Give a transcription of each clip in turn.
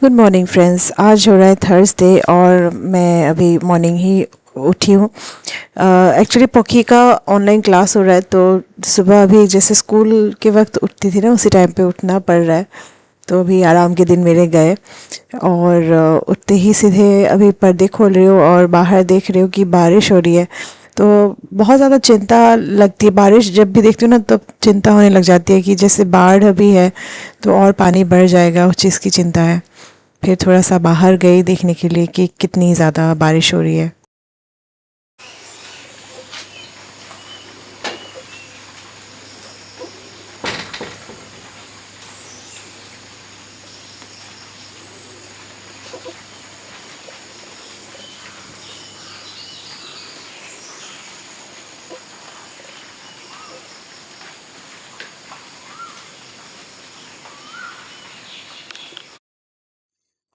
Good morning friends. आज हो रहा है थर्सडे और मैं अभी मॉर्निंग ही उठी हूँ। एक्चुअली पॉकी का ऑनलाइन क्लास हो रहा है, तो सुबह अभी जैसे स्कूल के वक्त उठती थी ना, उसी टाइम पे उठना पड़ रहा है। तो अभी आराम के दिन मेरे गए और उठते ही सीधे अभी पर्दे खोल रही हूँ और बाहर देख रही हूँ कि बारिश हो रही है। तो बहुत ज़्यादा चिंता लगती है, बारिश जब भी देखती हूँ ना तो चिंता होने लग जाती है कि जैसे बाढ़ अभी है तो और पानी बढ़ जाएगा, उस चीज़ की चिंता है। फिर थोड़ा सा बाहर गई देखने के लिए कि कितनी ज़्यादा बारिश हो रही है।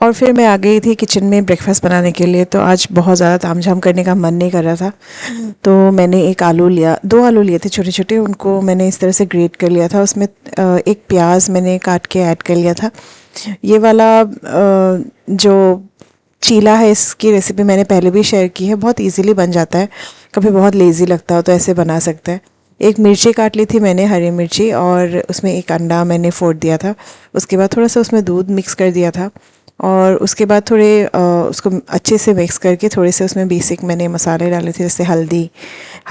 और फिर मैं आ गई थी किचन में ब्रेकफास्ट बनाने के लिए। तो आज बहुत ज़्यादा तामझाम करने का मन नहीं कर रहा था, तो मैंने एक आलू लिया, दो आलू लिए थे छोटे छोटे, उनको मैंने इस तरह से ग्रेट कर लिया था। उसमें एक प्याज मैंने काट के ऐड कर लिया था। ये वाला जो चीला है, इसकी रेसिपी मैंने पहले भी शेयर की है, बहुत इजीली बन जाता है। कभी बहुत लेज़ी लगता हो तो ऐसे बना सकते हैं। एक मिर्ची काट ली थी मैंने, हरी मिर्ची, और उसमें एक अंडा मैंने फोड़ दिया था। उसके बाद थोड़ा सा उसमें दूध मिक्स कर दिया था और उसके बाद थोड़े उसको अच्छे से मिक्स करके थोड़े से उसमें बेसिक मैंने मसाले डाले थे, जैसे हल्दी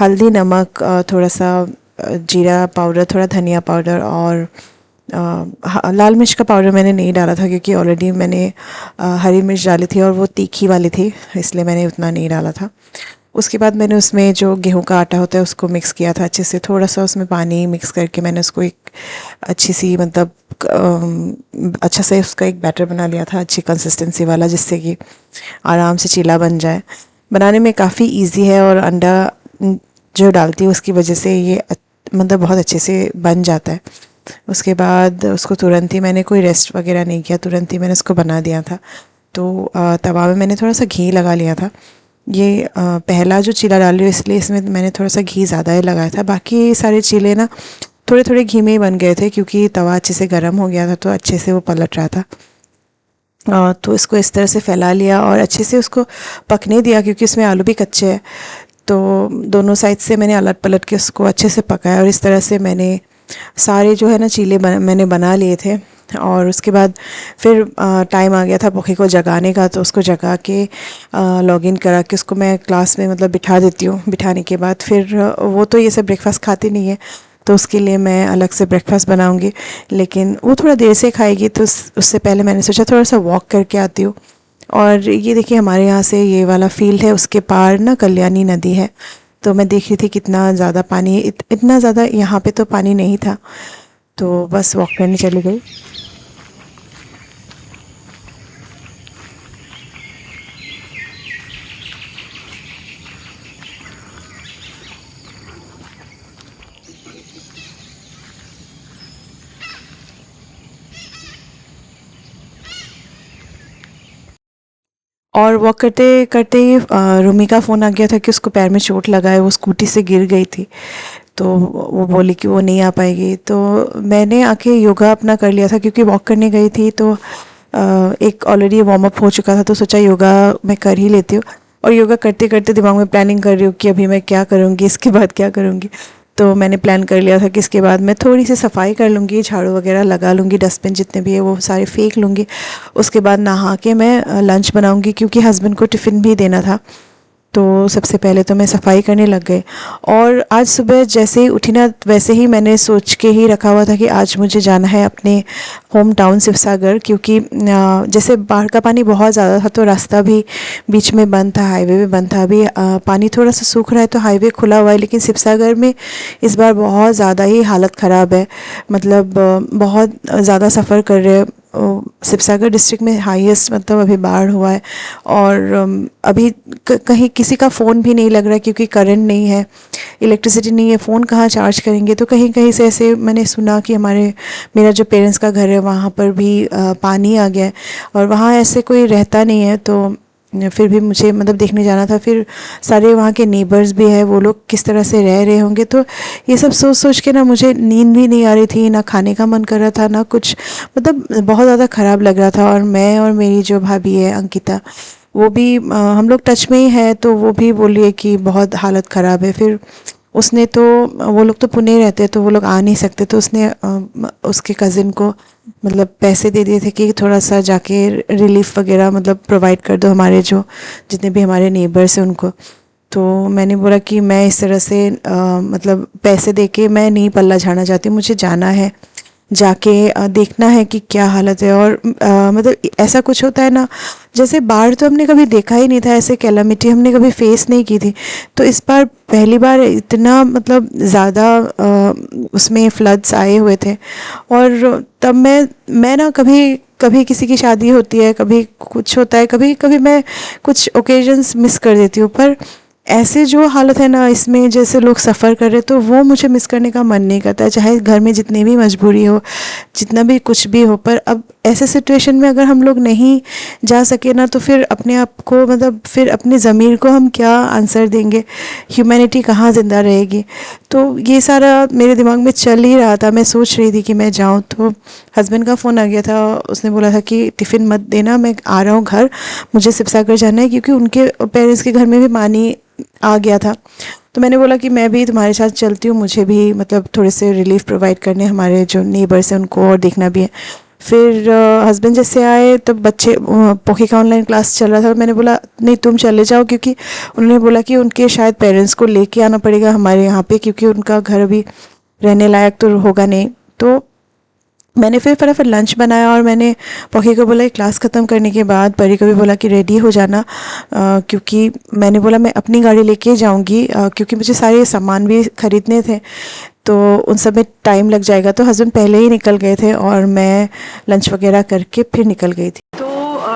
हल्दी नमक, थोड़ा सा जीरा पाउडर, थोड़ा धनिया पाउडर और लाल मिर्च का पाउडर मैंने नहीं डाला था क्योंकि ऑलरेडी मैंने हरी मिर्च डाली थी और वो तीखी वाली थी, इसलिए मैंने उतना नहीं डाला था। उसके बाद मैंने उसमें जो गेहूं का आटा होता है उसको मिक्स किया था अच्छे से, थोड़ा सा उसमें पानी मिक्स करके मैंने उसको एक अच्छी सी मतलब अच्छा से उसका एक बैटर बना लिया था, अच्छी कंसिस्टेंसी वाला, जिससे कि आराम से चीला बन जाए। बनाने में काफ़ी इजी है और अंडा जो डालती है उसकी वजह से ये मतलब बहुत अच्छे से बन जाता है। उसके बाद उसको तुरंत ही मैंने कोई रेस्ट वगैरह नहीं किया, तुरंत ही मैंने उसको बना दिया था। तो तवा में मैंने थोड़ा सा घी लगा लिया था। ये पहला जो चीला डाल रही हूँ इसलिए इसमें मैंने थोड़ा सा घी ज़्यादा ही लगाया था। बाकी सारे चीले ना थोड़े थोड़े घी में ही बन गए थे क्योंकि तवा अच्छे से गर्म हो गया था, तो अच्छे से वो पलट रहा था। तो इसको इस तरह से फैला लिया और अच्छे से उसको पकने दिया क्योंकि इसमें आलू भी कच्चे हैं। तो दोनों साइड से मैंने अलट पलट के उसको अच्छे से पकाया और इस तरह से मैंने सारे जो है ना चीले मैंने बना लिए थे। और उसके बाद फिर टाइम आ गया था पोखी को जगाने का, तो उसको जगा के लॉगिन करा के उसको मैं क्लास में मतलब बिठा देती हूँ। बिठाने के बाद फिर वो तो ये सब ब्रेकफास्ट खाती नहीं है, तो उसके लिए मैं अलग से ब्रेकफास्ट बनाऊँगी, लेकिन वो थोड़ा देर से खाएगी। तो उससे पहले मैंने सोचा थोड़ा सा वॉक करके आती हूँ। और ये देखिए हमारे यहाँ से ये वाला फील्ड है, उसके पार ना कल्याणी नदी है। तो मैं देख रही थी कितना ज़्यादा पानी है, इतना ज़्यादा यहाँ पे तो पानी नहीं था, तो बस वॉक करने चली गई। और वॉक करते करते ही रूमी का फ़ोन आ गया था कि उसको पैर में चोट लगा है, वो स्कूटी से गिर गई थी। तो वो बोली कि वो नहीं आ पाएगी। तो मैंने आके योगा अपना कर लिया था क्योंकि वॉक करने गई थी, तो एक ऑलरेडी वार्म अप हो चुका था, तो सोचा योगा मैं कर ही लेती हूँ। और योगा करते करते दिमाग में प्लानिंग कर रही हूँ कि अभी मैं क्या करूँगी, इसके बाद क्या करूँगी। तो मैंने प्लान कर लिया था कि इसके बाद मैं थोड़ी सी सफाई कर लूँगी, झाड़ू वगैरह लगा लूँगी, डस्टबिन जितने भी है वो सारे फेंक लूँगी। उसके बाद नहा के मैं लंच बनाऊँगी क्योंकि हस्बैंड को टिफ़िन भी देना था। तो सबसे पहले तो मैं सफाई करने लग गई। और आज सुबह जैसे ही उठी ना, वैसे ही मैंने सोच के ही रखा हुआ था कि आज मुझे जाना है अपने होम टाउन शिवसागर, क्योंकि जैसे बाढ़ का पानी बहुत ज़्यादा था तो रास्ता भी बीच में बंद था, हाईवे भी बंद था। अभी पानी थोड़ा सा सूख रहा है तो हाईवे खुला हुआ है, लेकिन शिवसागर में इस बार बहुत ज़्यादा ही हालत ख़राब है। मतलब बहुत ज़्यादा सफ़र कर रहे हैं। शिवसागर डिस्ट्रिक्ट में हाईएस्ट मतलब अभी बाढ़ हुआ है। और अभी कहीं किसी का फ़ोन भी नहीं लग रहा क्योंकि करंट नहीं है, इलेक्ट्रिसिटी नहीं है, फ़ोन कहाँ चार्ज करेंगे। तो कहीं कहीं से ऐसे मैंने सुना कि मेरा जो पेरेंट्स का घर है वहाँ पर भी पानी आ गया है और वहाँ ऐसे कोई रहता नहीं है। तो फिर भी मुझे मतलब देखने जाना था। फिर सारे वहाँ के नेबर्स भी हैं, वो लोग किस तरह से रह रहे होंगे। तो ये सब सोच सोच के ना मुझे नींद भी नहीं आ रही थी, ना खाने का मन कर रहा था, ना कुछ, मतलब बहुत ज़्यादा ख़राब लग रहा था। और मैं और मेरी जो भाभी है अंकिता, वो भी हम लोग टच में ही है, तो वो भी बोली है कि बहुत हालत ख़राब है। फिर उसने तो, वो लोग तो पुणे रहते हैं तो वो लोग आ नहीं सकते, तो उसने उसके कज़िन को मतलब पैसे दे दिए थे कि थोड़ा सा जाके रिलीफ वगैरह मतलब प्रोवाइड कर दो, हमारे जो जितने भी हमारे नेबर्स हैं उनको। तो मैंने बोला कि मैं इस तरह से मतलब पैसे दे के मैं नहीं पल्ला झाड़ना चाहती, मुझे जाना है, जाके देखना है कि क्या हालत है। और मतलब ऐसा कुछ होता है ना, जैसे बाढ़ तो हमने कभी देखा ही नहीं था, ऐसे कैलामिटी हमने कभी फेस नहीं की थी। तो इस बार पहली बार इतना मतलब ज़्यादा उसमें फ्लड्स आए हुए थे। और तब मैं ना कभी कभी किसी की शादी होती है, कभी कुछ होता है, कभी कभी मैं कुछ ओकेजन्स मिस कर देती हूँ, पर ऐसे जो हालत है ना इसमें, जैसे लोग सफ़र कर रहे, तो वो मुझे मिस करने का मन नहीं करता है, चाहे घर में जितनी भी मजबूरी हो, जितना भी कुछ भी हो। पर अब ऐसे सिचुएशन में अगर हम लोग नहीं जा सके ना, तो फिर अपने आप को मतलब फिर अपने ज़मीर को हम क्या आंसर देंगे, ह्यूमैनिटी कहाँ ज़िंदा रहेगी। तो ये सारा मेरे दिमाग में चल ही रहा था, मैं सोच रही थी कि मैं जाऊँ। तो हस्बैंड का फ़ोन आ गया था, उसने बोला था कि टिफ़िन मत देना, मैं आ रहा हूँ घर, मुझे शिवसागर जाना है, क्योंकि उनके पेरेंट्स के घर में भी पानी आ गया था। तो मैंने बोला कि मैं भी तुम्हारे साथ चलती हूँ, मुझे भी मतलब थोड़े से रिलीफ प्रोवाइड करने, हमारे जो नेबर्स हैं उनको और देखना भी है। फिर हस्बैंड जैसे आए तब बच्चे पोखी का ऑनलाइन क्लास चल रहा था, और मैंने बोला नहीं तुम चले जाओ, क्योंकि उन्होंने बोला कि उनके शायद पेरेंट्स को लेके आना पड़ेगा हमारे यहाँ पे, क्योंकि उनका घर अभी रहने लायक तो होगा नहीं। तो मैंने फिर फटाफट लंच बनाया, और मैंने पॉकी को बोला कि क्लास ख़त्म करने के बाद परी को भी बोला कि रेडी हो जाना, क्योंकि मैंने बोला मैं अपनी गाड़ी लेके जाऊंगी, क्योंकि मुझे सारे सामान भी ख़रीदने थे, तो उन सब में टाइम लग जाएगा। तो हस्बैंड पहले ही निकल गए थे और मैं लंच वगैरह करके फिर निकल गई थी। तो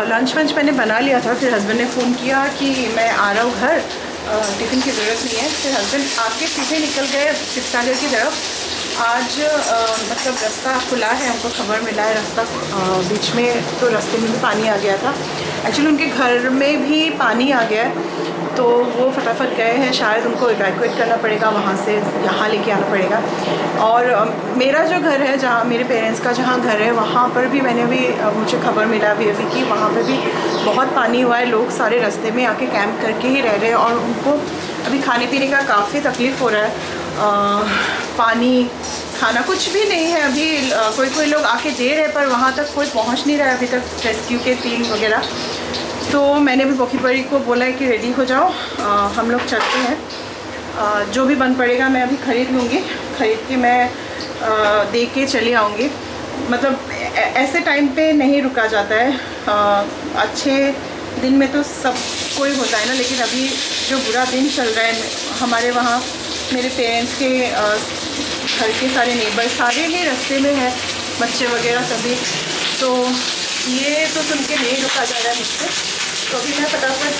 लंच वंच मैंने बना लिया था। फिर हस्बैंड ने फ़ोन किया कि मैं आ रहा हूँ घर, टिफ़िन की ज़रूरत नहीं है। फिर हस्बैंड आके सीधे निकल गए शिवसागर की तरफ। आज मतलब रास्ता खुला है, हमको खबर मिला है रास्ता, बीच में तो रास्ते में भी पानी आ गया था। एक्चुअली उनके घर में भी पानी आ गया है, तो वो फटाफट गए हैं, शायद उनको इवैक्यूएट करना पड़ेगा, वहाँ से यहाँ लेके आना पड़ेगा। और मेरा जो घर है, जहाँ मेरे पेरेंट्स का जहाँ घर है, वहाँ पर भी मैंने भी मुझे खबर मिला अभी कि वहाँ पर भी बहुत पानी हुआ है, लोग सारे रास्ते में आके कैंप करके ही रह रहे हैं, और उनको अभी खाने पीने का काफ़ी तकलीफ़ हो रहा है। पानी खाना कुछ भी नहीं है अभी, कोई लोग आके दे रहे, पर वहाँ तक कोई पहुँच नहीं रहा है अभी तक, रेस्क्यू के टीम वगैरह। तो मैंने भी पोखी परी को बोला है कि रेडी हो जाओ, हम लोग चलते हैं। जो भी बन पड़ेगा मैं अभी ख़रीद लूँगी, ख़रीद के मैं दे के चली आऊँगी। मतलब ऐसे टाइम पे नहीं रुका जाता है, अच्छे दिन में तो सब कोई होता है ना, लेकिन अभी जो बुरा दिन चल रहा है हमारे वहाँ, मेरे पेरेंट्स के घर के सारे नेबर सारे ही रास्ते में हैं, बच्चे वगैरह सभी। तो ये तो सुन के नहीं रुका जा रहा है मुझसे। तो अभी मैं फटाफट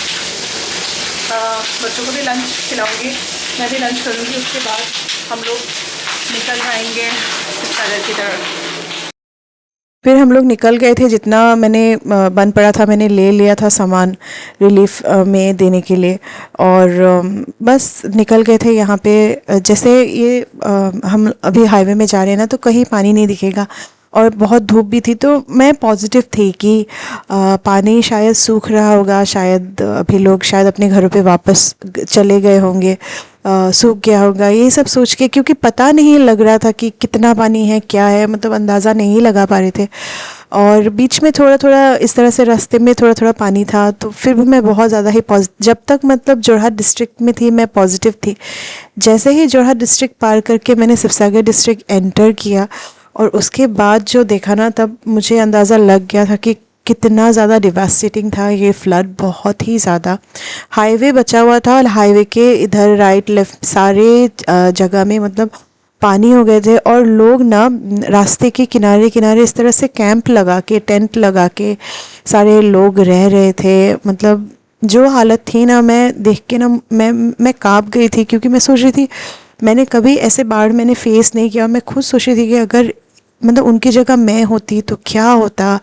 बच्चों को भी लंच खिलाऊंगी, मैं भी लंच करूँगी, उसके बाद हम लोग निकल जाएंगे शिवसागर की तरफ। फिर हम लोग निकल गए थे, जितना मैंने बन पड़ा था मैंने ले लिया था सामान रिलीफ में देने के लिए, और बस निकल गए थे। यहाँ पे जैसे ये हम अभी हाईवे में जा रहे हैं ना, तो कहीं पानी नहीं दिखेगा, और बहुत धूप भी थी, तो मैं पॉजिटिव थी कि पानी शायद सूख रहा होगा, शायद अभी लोग शायद अपने घरों पे वापस चले गए होंगे, सूख गया होगा, ये सब सोच के, क्योंकि पता नहीं लग रहा था कि कितना पानी है क्या है, मतलब अंदाज़ा नहीं लगा पा रहे थे। और बीच में थोड़ा थोड़ा इस तरह से रास्ते में थोड़ा थोड़ा पानी था, तो फिर भी मैं बहुत ज़्यादा ही जब तक मतलब जोरहाट डिस्ट्रिक्ट में थी मैं पॉजिटिव थी। जैसे ही जोरहाट डिस्ट्रिक्ट पार करके मैंने शिवसागर डिस्ट्रिक्ट एंटर किया, और उसके बाद जो देखा ना, तब मुझे अंदाज़ा लग गया था कि कितना ज़्यादा डिवास्टेटिंग था ये फ्लड, बहुत ही ज़्यादा। हाईवे बचा हुआ था, और हाईवे के इधर राइट लेफ़्ट सारे जगह में मतलब पानी हो गए थे, और लोग ना रास्ते के किनारे किनारे इस तरह से कैंप लगा के, टेंट लगा के सारे लोग रह रहे थे। मतलब जो हालत थी ना, मैं देख के ना मैं काँप गई थी, क्योंकि मैं सोच रही थी मैंने कभी ऐसे बाढ़ मैंने फेस नहीं किया। मैं खुद सोच रही थी कि अगर मतलब उनकी जगह मैं होती तो क्या होता,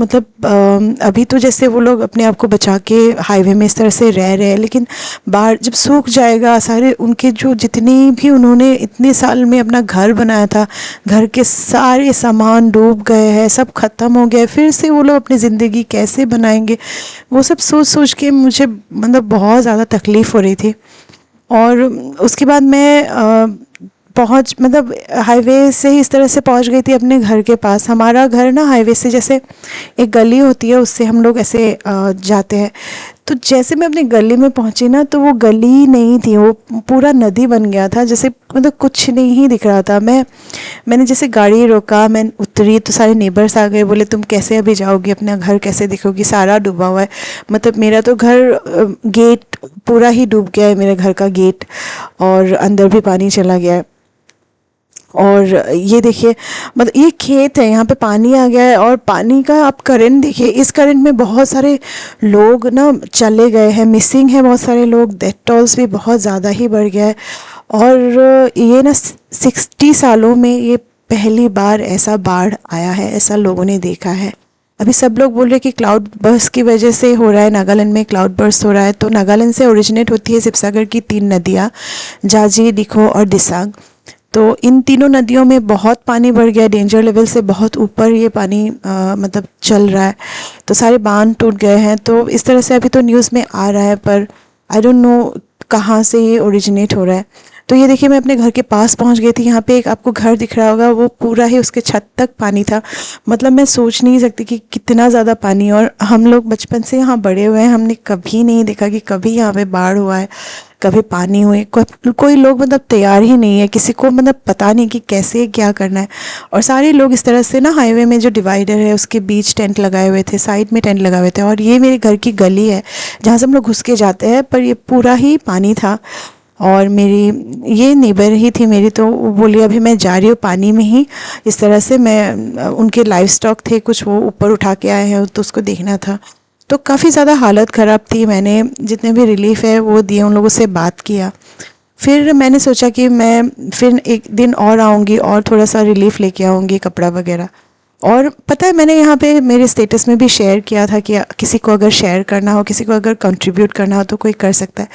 मतलब अभी तो जैसे वो लोग अपने आप को बचा के हाईवे में इस तरह से रह रहे हैं, लेकिन बाहर जब सूख जाएगा सारे उनके जो जितनी भी उन्होंने इतने साल में अपना घर बनाया था, घर के सारे सामान डूब गए हैं, सब ख़त्म हो गया है, फिर से वो लोग अपनी ज़िंदगी कैसे बनाएंगे, वो सब सोच सोच के मुझे मतलब बहुत ज़्यादा तकलीफ़ हो रही थी। और उसके बाद मैं पहुँच मतलब हाईवे से ही इस तरह से पहुँच गई थी अपने घर के पास। हमारा घर ना हाईवे से जैसे एक गली होती है उससे हम लोग ऐसे जाते हैं। तो जैसे मैं अपनी गली में पहुंची ना, तो वो गली नहीं थी, वो पूरा नदी बन गया था, जैसे मतलब कुछ नहीं ही दिख रहा था। मैंने जैसे गाड़ी रोका, मैं उतरी तो सारे नेबर्स आ गए, बोले तुम कैसे अभी जाओगी, अपना घर कैसे देखोगी, सारा डूबा हुआ है। मतलब मेरा तो घर गेट पूरा ही डूब गया है, मेरे घर का गेट, और अंदर भी पानी चला गया है। और ये देखिए, मतलब ये खेत है, यहाँ पे पानी आ गया है, और पानी का आप करंट देखिए, इस करंट में बहुत सारे लोग ना चले गए हैं, मिसिंग है बहुत सारे लोग, डेथ टोल्स भी बहुत ज़्यादा ही बढ़ गया है। और ये ना 60 सालों में ये पहली बार ऐसा बाढ़ आया है, ऐसा लोगों ने देखा है। अभी सब लोग बोल रहे हैं कि क्लाउड बर्स्ट की वजह से हो रहा है, नागालैंड में क्लाउड बर्स्ट हो रहा है। तो नागालैंड से ओरिजिनेट होती है शिवसागर की 3 नदियाँ, जाजी, डिखो और दिसांग। तो इन तीनों नदियों में बहुत पानी बढ़ गया है, डेंजर लेवल से बहुत ऊपर ये पानी मतलब चल रहा है। तो सारे बांध टूट गए हैं। तो इस तरह से अभी तो न्यूज़ में आ रहा है, पर आई डोंट नो कहाँ से ये ओरिजिनेट हो रहा है। तो ये देखिए, मैं अपने घर के पास पहुंच गई थी। यहाँ पे एक आपको घर दिख रहा होगा, वो पूरा ही उसके छत तक पानी था। मतलब मैं सोच नहीं सकती कि कितना ज़्यादा पानी। और हम लोग बचपन से यहाँ बड़े हुए हैं, हमने कभी नहीं देखा कि कभी यहाँ पे बाढ़ हुआ है, कभी पानी हुए। कोई लोग मतलब तैयार ही नहीं है, किसी को मतलब पता नहीं कि कैसे क्या करना है। और सारे लोग इस तरह से ना हाईवे में जो डिवाइडर है उसके बीच टेंट लगाए हुए थे, साइड में टेंट लगाए हुए थे। और ये मेरे घर की गली है जहाँ से हम लोग घुस के जाते हैं, पर ये पूरा ही पानी था। और मेरी ये नेबर ही थी मेरी, तो वो बोली अभी मैं जा रही हूँ पानी में ही। इस तरह से मैं उनके लाइव स्टॉक थे कुछ, वो ऊपर उठा के आए हैं, तो उसको देखना था। तो काफ़ी ज़्यादा हालत ख़राब थी। मैंने जितने भी रिलीफ़ है वो दिए, उन लोगों से बात किया। फिर मैंने सोचा कि मैं फिर एक दिन और आऊँगी और थोड़ा सा रिलीफ़ लेके आऊँगी, कपड़ा वगैरह। और पता है, मैंने यहाँ पे मेरे स्टेटस में भी शेयर किया था कि किसी को अगर शेयर करना हो, किसी को अगर कंट्रीब्यूट करना हो तो कोई कर सकता है।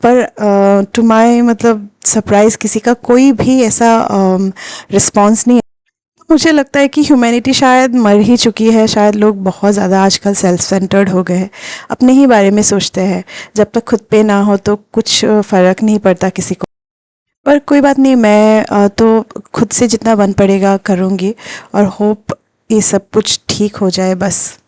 पर टू माय मतलब सरप्राइज़ किसी का कोई भी ऐसा रिस्पॉन्स नहीं। मुझे लगता है कि ह्यूमैनिटी शायद मर ही चुकी है। शायद लोग बहुत ज़्यादा आजकल सेल्फ सेंटर्ड हो गए हैं, अपने ही बारे में सोचते हैं। जब तक खुद पे ना हो तो कुछ फ़र्क नहीं पड़ता किसी को। पर कोई बात नहीं, मैं तो खुद से जितना बन पड़ेगा करूँगी, और होप ये सब कुछ ठीक हो जाए बस।